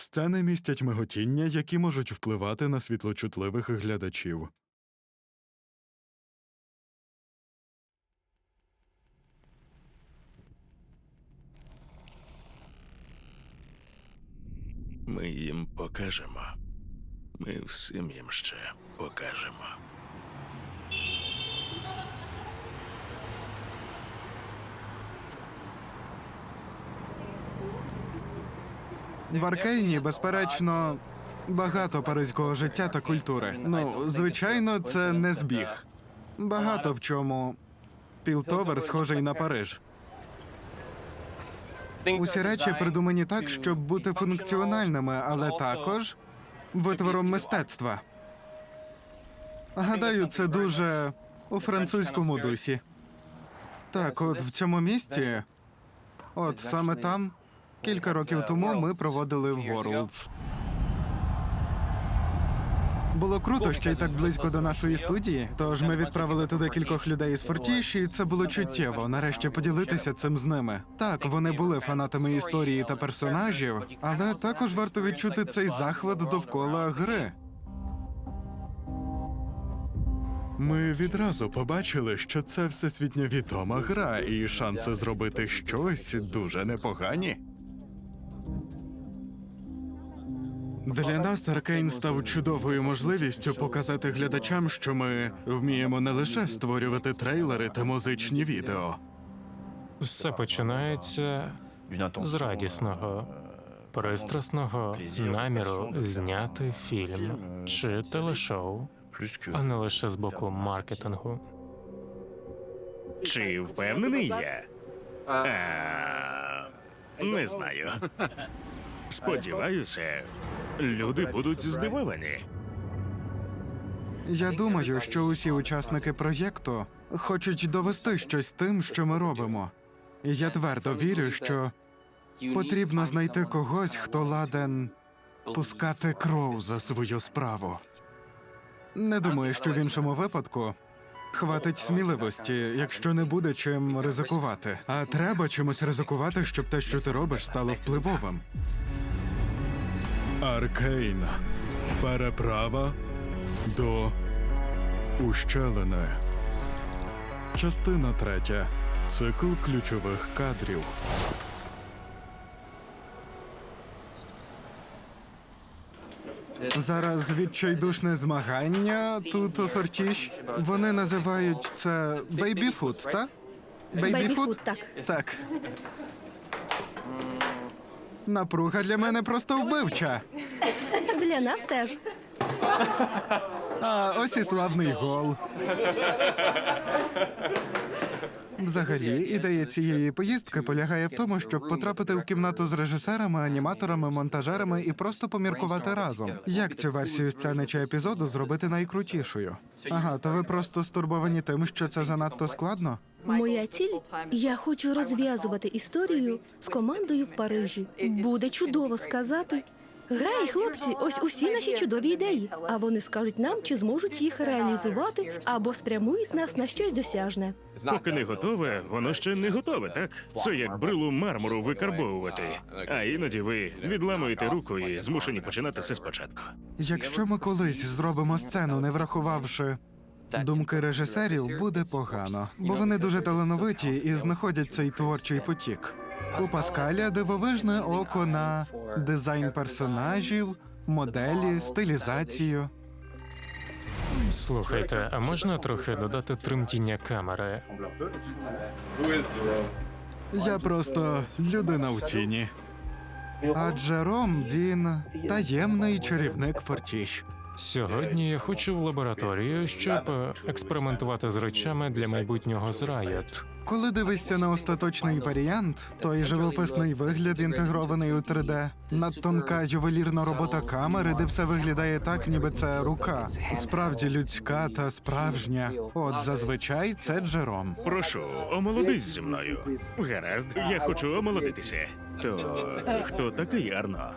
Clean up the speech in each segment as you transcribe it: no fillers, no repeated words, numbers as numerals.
Сцени містять миготіння, які можуть впливати на світлочутливих глядачів. Ми їм покажемо. Ми всім їм ще покажемо. В Аркейні, безперечно, багато паризького життя та культури. Ну, звичайно, це не збіг. Багато в чому Пілтовер схожий на Париж. Усі речі придумані так, щоб бути функціональними, але також витвором мистецтва. Гадаю, це дуже у французькому дусі. Так, от в цьому місці, от саме там, кілька років тому ми проводили Worlds. Було круто, що й так близько до нашої студії, тож ми відправили туди кількох людей із Фортіш, і це було чуттєво, нарешті поділитися цим з ними. Так, вони були фанатами історії та персонажів, але також варто відчути цей захват довкола гри. Ми відразу побачили, що це всесвітньо відома гра, і шанси зробити щось дуже непогані. Для нас Аркейн став чудовою можливістю показати глядачам, що ми вміємо не лише створювати трейлери та музичні відео. Все починається з радісного, пристрасного наміру зняти фільм чи телешоу, а не лише з боку маркетингу. Чи впевнений я? Не знаю. Сподіваюся, люди будуть здивовані. Я думаю, що усі учасники проєкту хочуть довести щось тим, що ми робимо. І я твердо вірю, що потрібно знайти когось, хто ладен пускати кров за свою справу. Не думаю, що в іншому випадку хватить сміливості, якщо не буде чим ризикувати. А треба чимось ризикувати, щоб те, що ти робиш, стало впливовим. Аркейн. Переправа до ущелини. Частина 3. Цикл ключових кадрів. Зараз відчайдушне змагання тут у Фортіш. Вони називають це бейбіфут, так? Бейбіфут, так. Так. Напруга для мене просто вбивча. Для нас теж. А ось і славний гол. Взагалі, ідея цієї поїздки полягає в тому, щоб потрапити в кімнату з режисерами, аніматорами, монтажерами і просто поміркувати разом. Як цю версію сцени чи епізоду зробити найкрутішою? Ага, то ви просто стурбовані тим, що це занадто складно? Моя ціль – я хочу розв'язувати історію з командою в Парижі. Буде чудово сказати: «Гей, хлопці, ось усі наші чудові ідеї». А вони скажуть нам, чи зможуть їх реалізувати, або спрямують нас на щось досяжне. Поки не готове, воно ще не готове, так? Це як брилу мармуру викарбовувати. А іноді ви відламуєте руку і змушені починати все спочатку. Якщо ми колись зробимо сцену, не врахувавши думки режисерів, буде погано. Бо вони дуже талановиті і знаходять цей творчий потік. У Паскаля дивовижне око на дизайн персонажів, моделі, стилізацію. Слухайте, а можна трохи додати тремтіння камери? Я просто людина в тіні. А Джером, він таємний чарівник Фортіш. Сьогодні я хочу в лабораторію, щоб експериментувати з речами для майбутнього з Riot. Коли дивишся на остаточний варіант, той живописний вигляд інтегрований у 3D, надтонка ювелірна робота камери, де все виглядає так, ніби це рука. Справді людська та справжня. От зазвичай це Джером. Прошу, омолодись зі мною. Гаразд, я хочу омолодитися. То хто такий Арно?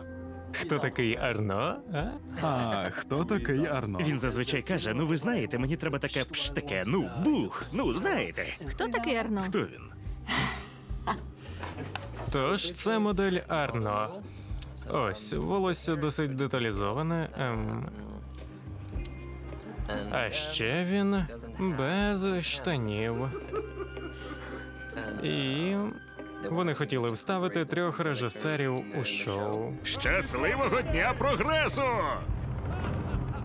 Хто такий Арно? А? А хто такий Арно? Він зазвичай каже: ну ви знаєте, мені треба таке таке, ну бух, ну знаєте. Хто такий Арно? Хто він? Тож це модель Арно. Ось, волосся досить деталізоване. А ще він без штанів. І вони хотіли вставити 3 режисерів у шоу. Щасливого дня прогресу!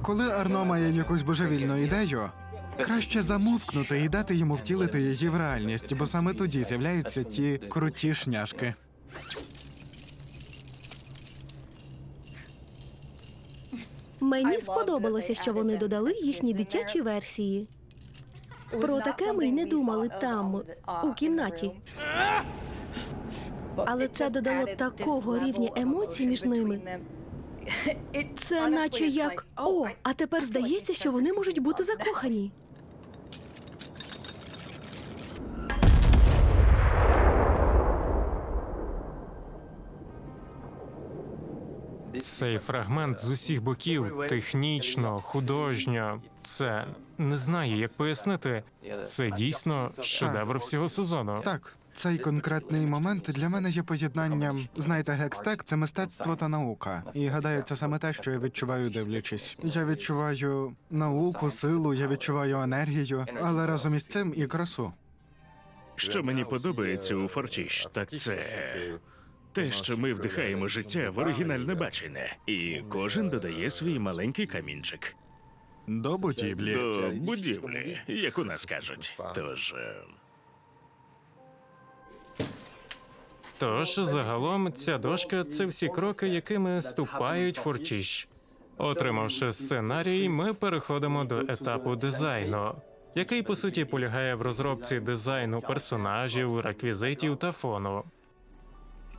Коли Арно має якусь божевільну ідею, краще замовкнути і дати йому втілити її в реальність, бо саме тоді з'являються ті круті шняшки. Мені сподобалося, що вони додали їхні дитячі версії. Про таке ми й не думали там, у кімнаті. Але це додало такого рівня емоцій між ними. Це наче як «О, а тепер здається, що вони можуть бути закохані». Цей фрагмент з усіх боків технічно, художньо. Це не знаю, як пояснити. Це дійсно шедевр всього сезону. Так, цей конкретний момент для мене є поєднанням. Знаєте, гекстек — це мистецтво та наука. І гадаю, це саме те, що я відчуваю, дивлячись. Я відчуваю науку, силу, я відчуваю енергію, але разом із цим і красу. Що мені подобається у Фортіш, так це те, що ми вдихаємо життя в оригінальне бачення, і кожен додає свій маленький камінчик. До будівлі. До будівлі, як у нас кажуть. Тож, загалом, ця дошка — це всі кроки, якими ступають Фортіш. Отримавши сценарій, ми переходимо до етапу дизайну, який, по суті, полягає в розробці дизайну персонажів, реквізитів та фону.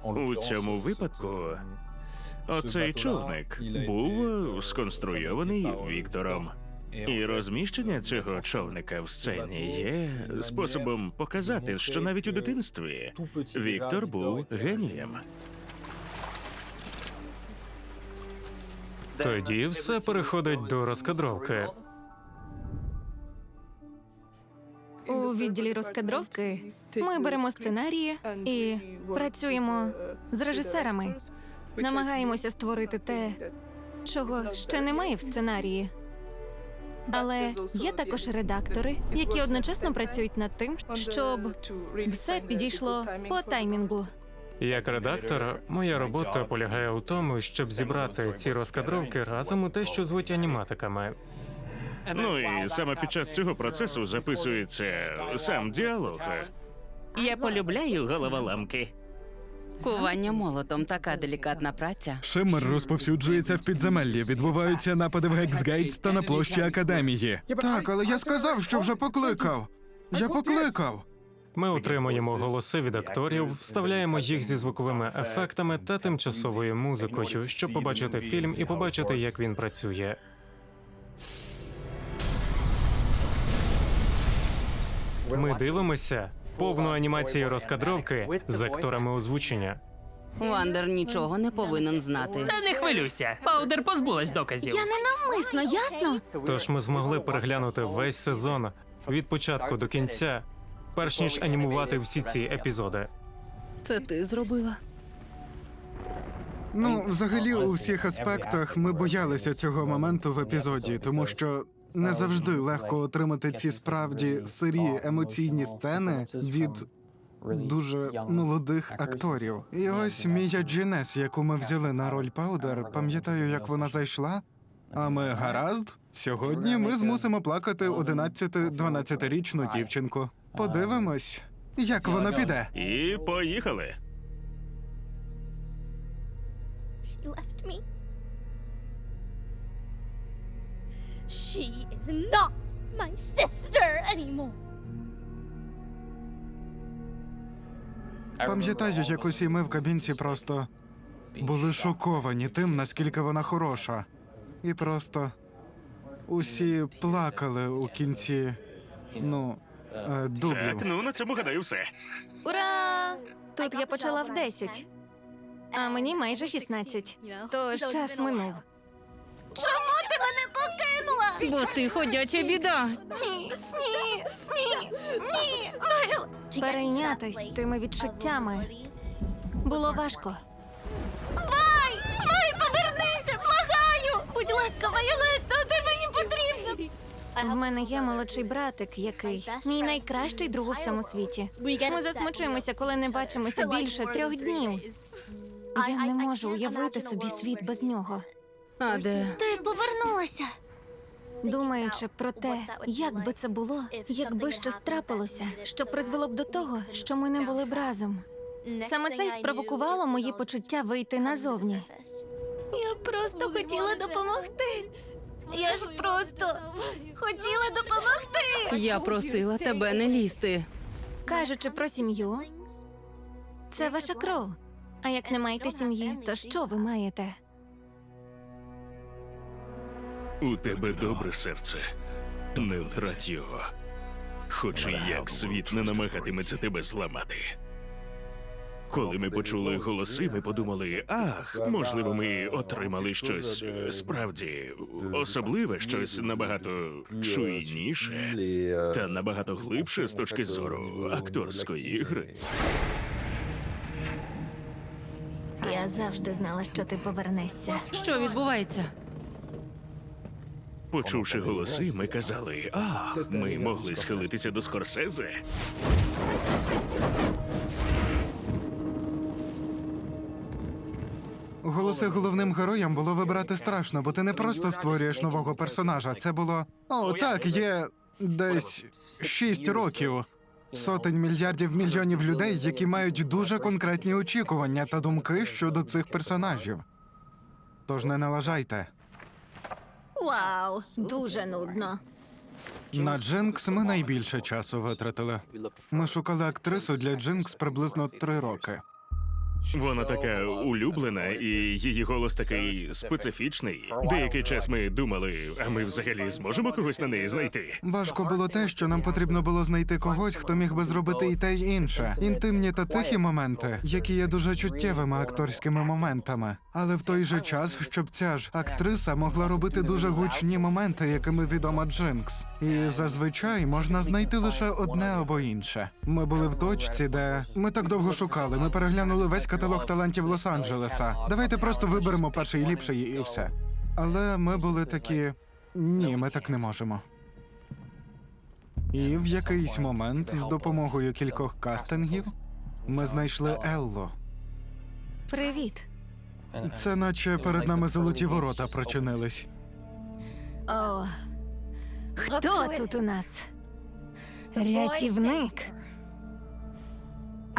У цьому випадку оцей човник був сконструйований Віктором. І розміщення цього човника в сцені є способом показати, що навіть у дитинстві Віктор був генієм. Тоді все переходить до розкадровки. У відділі розкадровки ми беремо сценарії і працюємо з режисерами. Намагаємося створити те, чого ще немає в сценарії. Але є також редактори, які одночасно працюють над тим, щоб все підійшло по таймінгу. Як редактор, моя робота полягає у тому, щоб зібрати ці розкадровки разом у те, що звуть аніматиками. Ну і саме під час цього процесу записується сам діалог. Я полюбляю головоламки. Кування молотом — така делікатна праця. Шиммер розповсюджується в підземеллі, відбуваються напади в Гексгейтс та на площі Академії. Так, але я сказав, що вже покликав. Я покликав. Ми отримуємо голоси від акторів, вставляємо їх зі звуковими ефектами та тимчасовою музикою, щоб побачити фільм і побачити, як він працює. Ми дивимося повну анімацію розкадровки з акторами озвучення. Вандер нічого не повинен знати. Та не хвилюйся, Паудер позбулась доказів. Я ненавмисно, ясно? Тож ми змогли переглянути весь сезон від початку до кінця, перш ніж анімувати всі ці епізоди. Це ти зробила? Ну, взагалі, у всіх аспектах ми боялися цього моменту в епізоді, тому що не завжди легко отримати ці справді сирі емоційні сцени від дуже молодих акторів. І ось Мія Джінес, яку ми взяли на роль Паудер, пам'ятаю, як вона зайшла. А ми гаразд. Сьогодні ми змусимо плакати 11-12-річну дівчинку. Подивимось, як воно піде. І поїхали. She left me. She is not my sister anymore. Пам'ятаю, як усі ми в кабінці просто були шоковані тим, наскільки вона хороша. І просто усі плакали у кінці, дублів. Так, ну на цьому гадаю все. Ура! Тут я почала в 10, а мені майже 16. Тож час минув. Чому ти мене покинула? Бо ти ходяча біда. Ні. Вайл! Перейнятись тими відчуттями було важко. В мене є молодший братик, який мій найкращий друг у всьому світі. Ми засмучуємося, коли не бачимося більше 3 днів. Я не можу уявити собі світ без нього. А де? Ти повернулася. Думаючи про те, як би це було, якби щось трапилося, що призвело б до того, що ми не були б разом. Саме це й спровокувало мої почуття вийти назовні. Я просто хотіла допомогти. Я ж просто хотіла допомогти. Я просила тебе не лізти. Кажучи про сім'ю, це ваша кров. А як не маєте сім'ї, то що ви маєте? У тебе добре серце. Не втрать його. Хоч і як світ не намагатиметься тебе зламати. Коли ми почули голоси, ми подумали, ах, можливо, ми отримали щось справді особливе, щось набагато чуйніше та набагато глибше з точки зору акторської гри. Я завжди знала, що ти повернешся. Що відбувається? Почувши голоси, ми казали, ах, ми могли схилитися до Скорсезе. Голоси головним героям було вибирати страшно, бо ти не просто створюєш нового персонажа. Це було о, так, є десь 6 років. Сотень мільярдів мільйонів людей, які мають дуже конкретні очікування та думки щодо цих персонажів. Тож не налажайте. Вау, дуже нудно. На Джинкс ми найбільше часу витратили. Ми шукали актрису для Джинкс приблизно 3 роки. Вона така улюблена, і її голос такий специфічний. Деякий час ми думали, а ми взагалі зможемо когось на неї знайти? Важко було те, що нам потрібно було знайти когось, хто міг би зробити і те, й інше. Інтимні та тихі моменти, які є дуже чуттєвими акторськими моментами. Але в той же час, щоб ця ж актриса могла робити дуже гучні моменти, якими відома Джинкс. І зазвичай можна знайти лише одне або інше. Ми були в точці, де ми так довго шукали. Ми переглянули весь каталог талантів Лос-Анджелеса. Давайте просто виберемо перший ліпший і все. Але ми були такі... Ні, ми так не можемо. І в якийсь момент, з допомогою кількох кастингів, ми знайшли Еллу. Привіт. Це наче перед нами золоті ворота прочинились. О, хто тут у нас? Рятівник.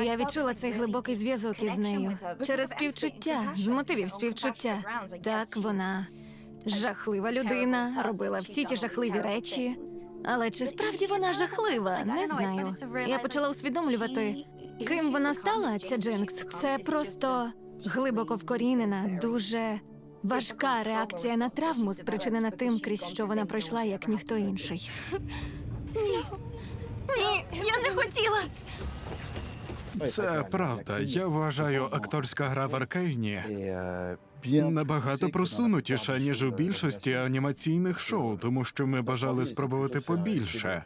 Я відчула цей глибокий зв'язок із нею через співчуття, з мотивів співчуття. Так, вона жахлива людина, робила всі ті жахливі речі. Але чи справді вона жахлива? Не знаю. Я почала усвідомлювати, ким вона стала, ця Джинкс. Це просто глибоко вкорінена, дуже важка реакція на травму, спричинена тим, крізь що вона пройшла, як ніхто інший. Ні, я не хотіла. Це правда. Я вважаю, акторська гра в Аркейні набагато просунутіша, ніж у більшості анімаційних шоу, тому що ми бажали спробувати побільше.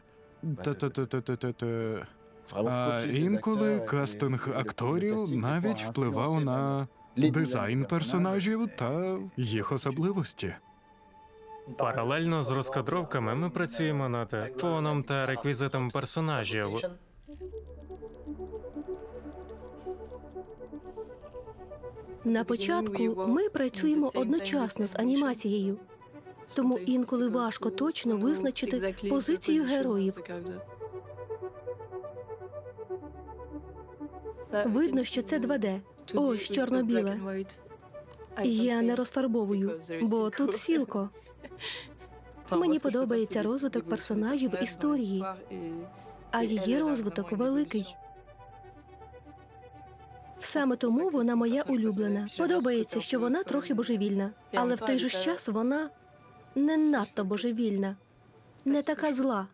А інколи кастинг акторів навіть впливав на дизайн персонажів та їх особливості. Паралельно з розкадровками ми працюємо над фоном та реквізитом персонажів. На початку ми працюємо одночасно з анімацією, тому інколи важко точно визначити позицію героїв. Видно, що це 2D. Ось чорно-біле. Я не розфарбовую, бо тут сілко. Мені подобається розвиток персонажів в історії, а її розвиток великий. Саме тому вона моя улюблена. Подобається, що вона трохи божевільна, але в той же час вона не надто божевільна, не така зла.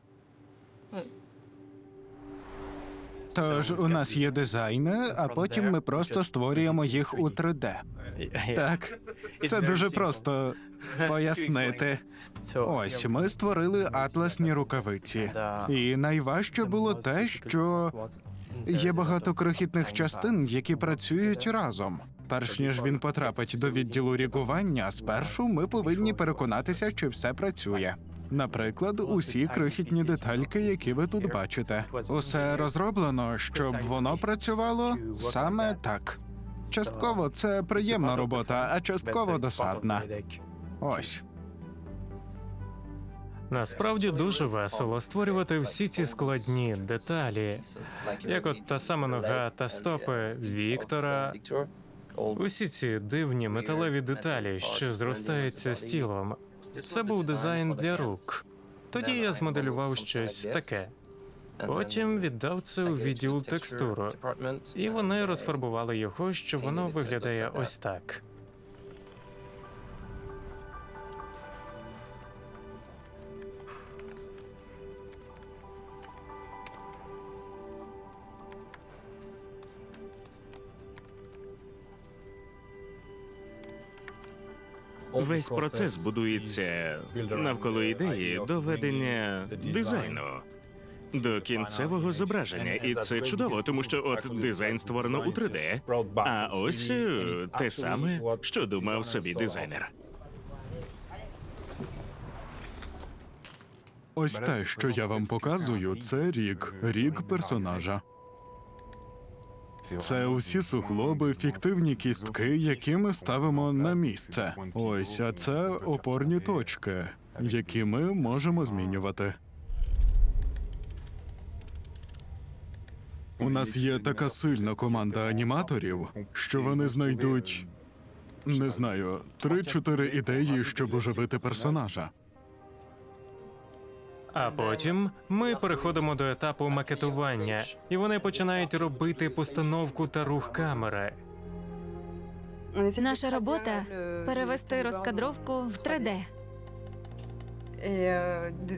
Тож у нас є дизайни, а потім ми просто створюємо їх у 3D. Так, це дуже просто пояснити. Ось, ми створили атласні рукавиці. І найважче було те, що є багато крихітних частин, які працюють разом. Перш ніж він потрапить до відділу рігування, спершу ми повинні переконатися, чи все працює. Наприклад, усі крихітні детальки, які ви тут бачите. Усе розроблено, щоб воно працювало саме так. Частково це приємна робота, а частково досадна. Ось. Насправді дуже весело створювати всі ці складні деталі, як от та сама нога та стопи Віктора. Усі ці дивні металеві деталі, що зростаються з тілом. Це був дизайн для рук. Тоді я змоделював щось таке. Потім віддав це у відділ текстуру, і вони розфарбували його, що воно виглядає ось так. Весь процес будується навколо ідеї доведення дизайну до кінцевого зображення. І це чудово, тому що от дизайн створено у 3D, а ось те саме, що думав собі дизайнер. Ось те, що я вам показую, це рік персонажа. Це усі суглоби, фіктивні кістки, які ми ставимо на місце. Ось, а це опорні точки, які ми можемо змінювати. У нас є така сильна команда аніматорів, що вони знайдуть, не знаю, 3-4 ідеї, щоб оживити персонажа. А потім ми переходимо до етапу макетування, і вони починають робити постановку та рух камери. Наша робота – перевести розкадровку в 3D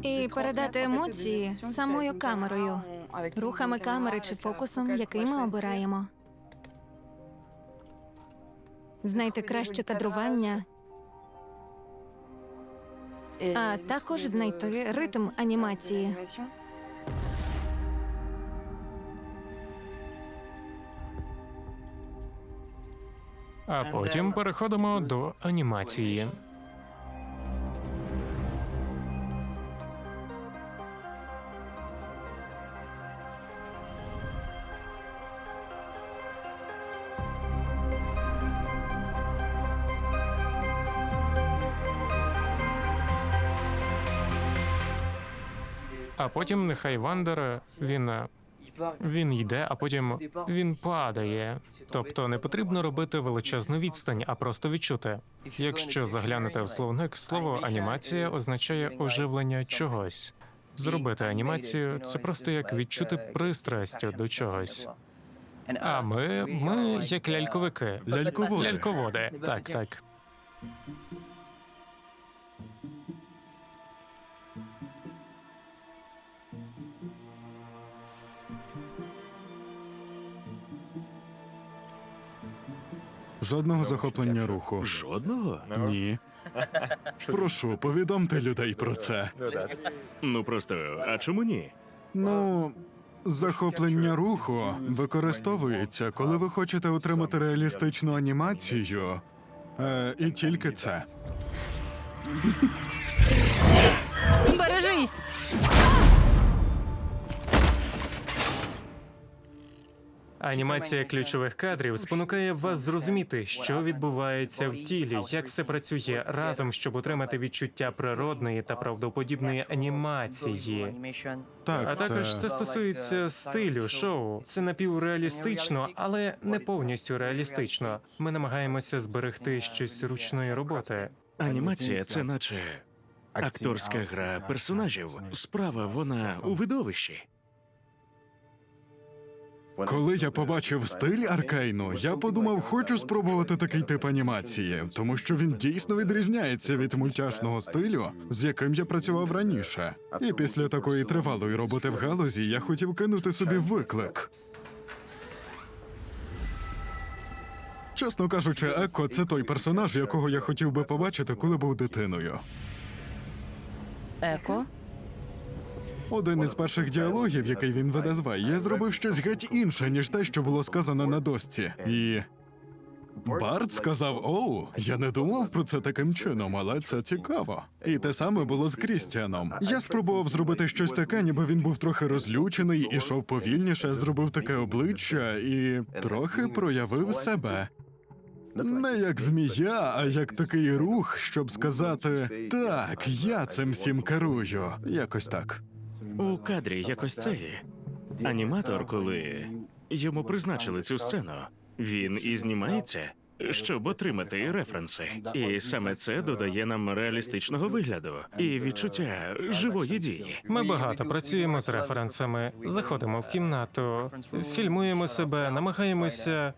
і передати емоції самою камерою, рухами камери чи фокусом, який ми обираємо. Знайти краще кадрування, а також знайти ритм анімації. А потім переходимо до анімації. А потім нехай Вандер, він йде, а потім він падає. Тобто не потрібно робити величезну відстань, а просто відчути. Якщо заглянете в словник, слово «анімація» означає оживлення чогось. Зробити анімацію – це просто як відчути пристрасть до чогось. А ми як ляльковики. Ляльководи. Ляльководи. Так. Жодного захоплення руху. Жодного? Ні. Прошу, повідомте людей про це. Ну просто, а чому ні? Ну, захоплення руху використовується, коли ви хочете отримати реалістичну анімацію. І тільки це. Бережись! Анімація ключових кадрів спонукає вас зрозуміти, що відбувається в тілі, як все працює разом, щоб отримати відчуття природної та правдоподібної анімації. Так, А також це стосується стилю шоу. Це напівреалістично, але не повністю реалістично. Ми намагаємося зберегти щось ручної роботи. Анімація це наче акторська гра персонажів. Справа вона у видовищі. Коли я побачив стиль Аркейну, я подумав, хочу спробувати такий тип анімації, тому що він дійсно відрізняється від мультяшного стилю, з яким я працював раніше. І після такої тривалої роботи в галузі я хотів кинути собі виклик. Чесно кажучи, Екко – це той персонаж, якого я хотів би побачити, коли був дитиною. Еко? Один із перших діалогів, який він веде з Вай, я зробив щось геть інше, ніж те, що було сказано на дошці. І Барт сказав: «Оу, я не думав про це таким чином, але це цікаво». І те саме було з Крістіаном. Я спробував зробити щось таке, ніби він був трохи розлючений, ішов повільніше, зробив таке обличчя і трохи проявив себе. Не як змія, а як такий рух, щоб сказати: «Так, я цим всім керую». Якось так. У кадрі якось цей аніматор, коли йому призначили цю сцену, він і знімається, щоб отримати референси. І саме це додає нам реалістичного вигляду і відчуття живої дії. Ми багато працюємо з референсами, заходимо в кімнату, фільмуємо себе, намагаємося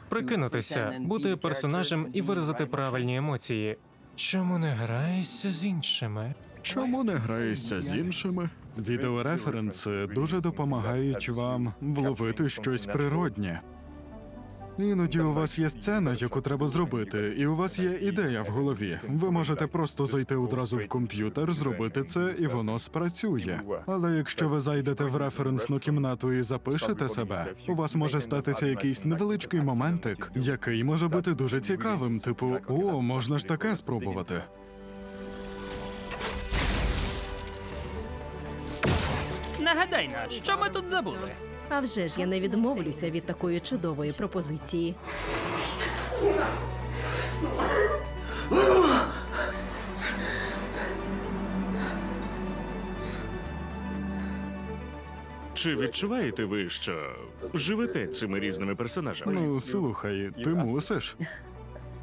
прикинутися, бути персонажем і виразити правильні емоції. Чому не граєшся з іншими? Чому не граєшся з іншими? Відеореференси дуже допомагають вам вловити щось природнє. Іноді у вас є сцена, яку треба зробити, і у вас є ідея в голові. Ви можете просто зайти одразу в комп'ютер, зробити це, і воно спрацює. Але якщо ви зайдете в референсну кімнату і запишете себе, у вас може статися якийсь невеличкий моментик, який може бути дуже цікавим, типу: «О, можна ж таке спробувати». Нагадай нам, що ми тут забули? А вже ж я не відмовлюся від такої чудової пропозиції. Чи відчуваєте ви, що живете цими різними персонажами? Ну, слухай, ти мусиш.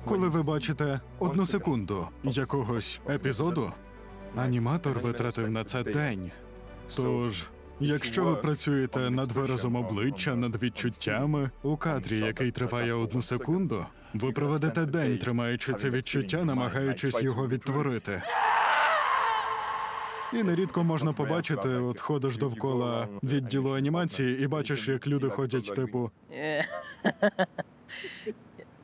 Коли ви бачите 1 секунду якогось епізоду, аніматор витратив на це день. Тож, якщо ви працюєте над виразом обличчя, над відчуттями, у кадрі, який триває 1 секунду, ви проведете день, тримаючи це відчуття, намагаючись його відтворити. І нерідко можна побачити, от ходиш довкола відділу анімації і бачиш, як люди ходять, типу.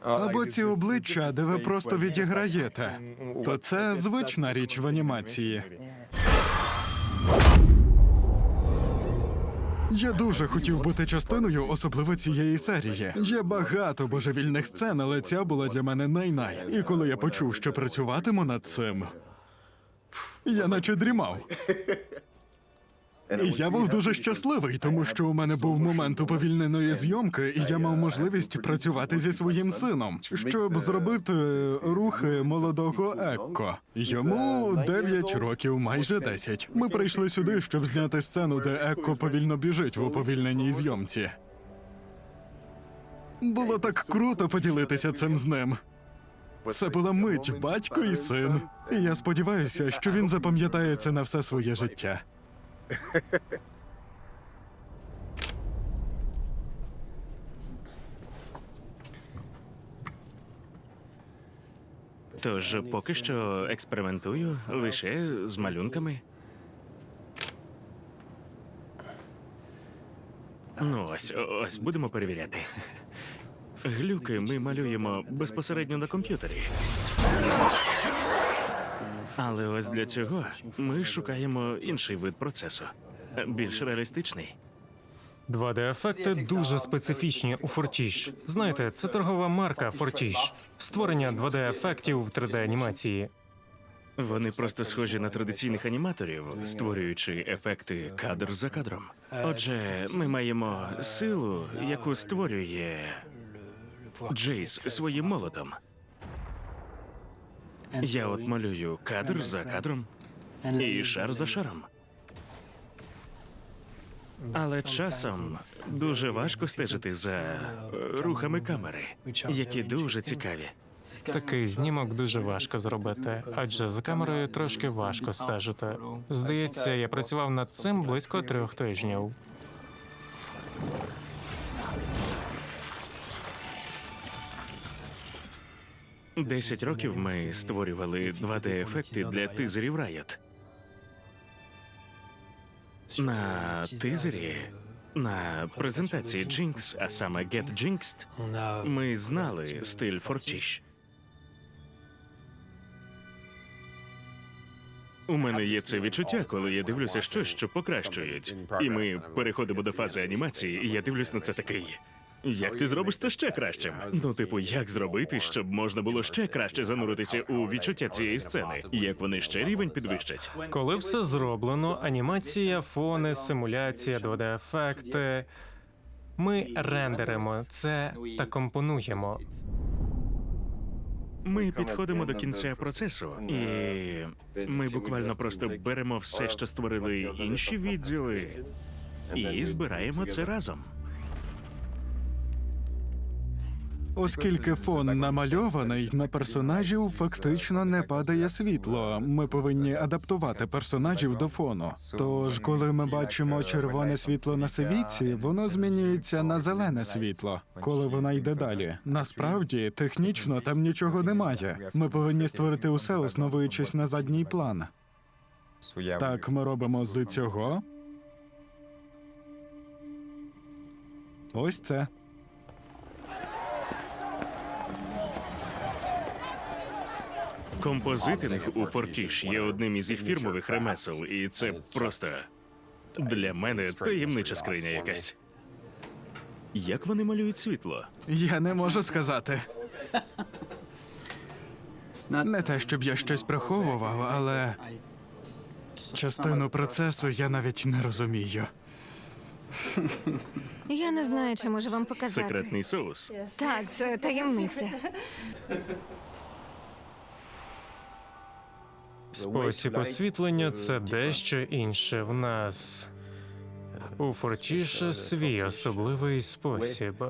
Або ці обличчя, де ви просто відіграєте. То це звична річ в анімації. Я дуже хотів бути частиною, особливо цієї серії. Є багато божевільних сцен, але ця була для мене най-най. І коли я почув, що працюватиму над цим, я наче дрімав. І я був дуже щасливий, тому що у мене був момент уповільненої зйомки, і я мав можливість працювати зі своїм сином, щоб зробити рухи молодого Екко. Йому 9 років, майже 10. Ми прийшли сюди, щоб зняти сцену, де Екко повільно біжить в уповільненій зйомці. Було так круто поділитися цим з ним. Це була мить, батько і син. І я сподіваюся, що він запам'ятає це на все своє життя. Тож поки що експериментую лише з малюнками. Ну ось будемо перевіряти. Глюки ми малюємо безпосередньо на комп'ютері. Але ось для цього ми шукаємо інший вид процесу, більш реалістичний. 2D-ефекти дуже специфічні у Fortiche. Знаєте, це торгова марка Fortiche. Створення 2D-ефектів в 3D-анімації. Вони просто схожі на традиційних аніматорів, створюючи ефекти кадр за кадром. Отже, ми маємо силу, яку створює Джейс своїм молотом. Я от малюю кадр за кадром і шар за шаром. Але часом дуже важко стежити за рухами камери, які дуже цікаві. Такий знімок дуже важко зробити, адже за камерою трошки важко стежити. Здається, я працював над цим близько 3 тижнів. Десять років ми створювали 2D-ефекти для тизерів Riot. На тизері, на презентації Jinx, а саме Get Jinxed, ми знали стиль Fortiche. У мене є це відчуття, коли я дивлюся щось, що покращують. І ми переходимо до фази анімації, і я дивлюсь на це такий. Як ти зробиш це ще кращим? Ну, типу, як зробити, щоб можна було ще краще зануритися у відчуття цієї сцени? Як вони ще рівень підвищать? Коли все зроблено, анімація, фони, симуляція, 2D-ефекти, ми рендеримо це та компонуємо. Ми підходимо до кінця процесу, і ми буквально просто беремо все, що створили інші відділи, і збираємо це разом. Оскільки фон намальований, на персонажів фактично не падає світло. Ми повинні адаптувати персонажів до фону. Тож, коли ми бачимо червоне світло на сивіці, воно змінюється на зелене світло, коли вона йде далі. Насправді, технічно там нічого немає. Ми повинні створити усе, основуючись на задній план. Так ми робимо з цього. Ось це. Композитинг у Фортіш є одним із їх фірмових ремесел, і це просто для мене таємнича скриня якась. Як вони малюють світло? Я не можу сказати. Не те, щоб я щось приховував, але частину процесу я навіть не розумію. Я не знаю, чи можу вам показати. Секретний соус. Так, це таємниця. Спосіб освітлення – це дещо інше. В нас у Фортіше свій особливий спосіб.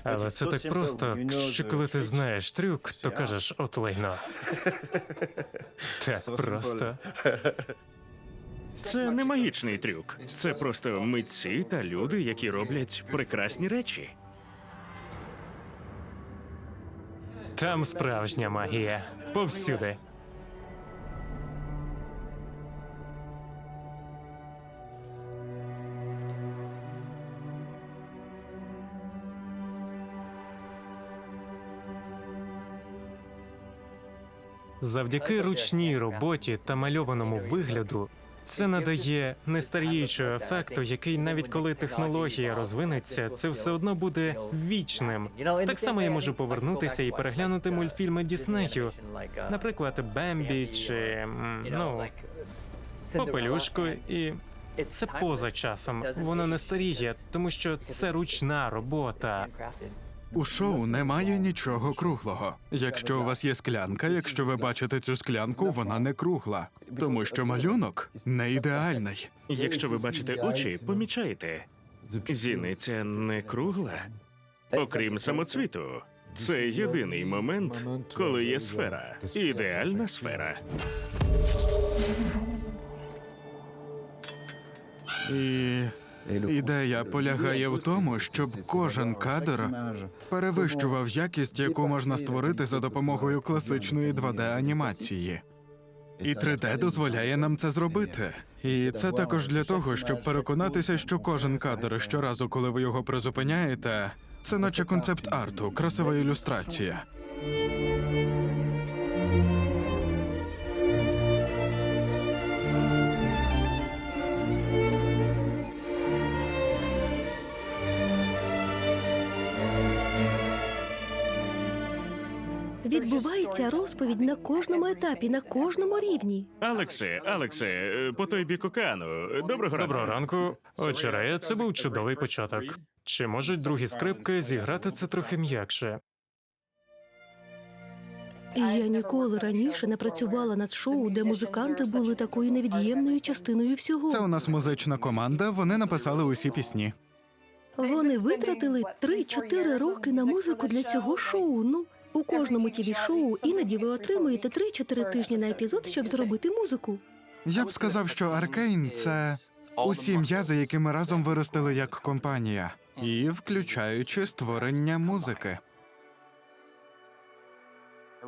Але це так просто, що коли ти знаєш трюк, то кажеш «от лайно». Так просто. Це не магічний трюк. Це просто митці та люди, які роблять прекрасні речі. Там справжня магія. Повсюди. Завдяки ручній роботі та мальованому вигляду це надає нестаріючого ефекту, який навіть коли технологія розвинеться, це все одно буде вічним. Так само я можу повернутися і переглянути мультфільми Діснею, наприклад, Бембі чи, Попелюшку, і це поза часом. Воно не старіє, тому що це ручна робота. У шоу немає нічого круглого. Якщо у вас є склянка, якщо ви бачите цю склянку, вона не кругла, тому що малюнок не ідеальний. Якщо ви бачите очі, помічаєте. Зіниця не кругла. Окрім самоцвіту. Це єдиний момент, коли є сфера. Ідеальна сфера. І ідея полягає в тому, щоб кожен кадр перевищував якість, яку можна створити за допомогою класичної 2D-анімації. І 3D дозволяє нам це зробити. І це також для того, щоб переконатися, що кожен кадр щоразу, коли ви його призупиняєте, це наче концепт арту, красива ілюстрація. Відбувається розповідь на кожному етапі, на кожному рівні. Алексе, по той бік океану. Доброго ранку. Доброго ранку. Очерея, це був чудовий початок. Чи можуть другі скрипки зіграти це трохи м'якше? Я ніколи раніше не працювала над шоу, де музиканти були такою невід'ємною частиною всього. Це у нас музична команда, вони написали усі пісні. Вони витратили 3-4 роки на музику для цього шоу. У кожному ТВ-шоу іноді ви отримуєте 3-4 тижні на епізод, щоб зробити музику. Я б сказав, що Аркейн – це усі м'язи, які ми разом виростили як компанія, і включаючи створення музики.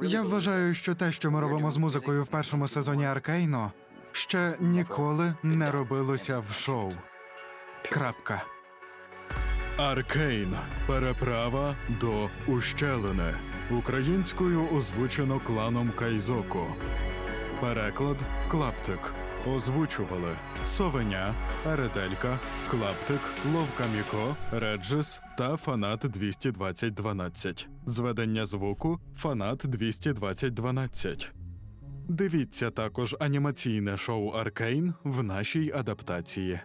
Я вважаю, що те, що ми робимо з музикою в першому сезоні Аркейну, ще ніколи не робилося в шоу. Крапка. Аркейн. Переправа до ущелини. Українською озвучено кланом Кайзоку. Переклад Клаптик. Озвучували Совеня, Аределька, Клаптик, Ловка Міко, Реджис та Фанат 22012. Зведення звуку Фанат 22012. Дивіться також анімаційне шоу Аркейн в нашій адаптації.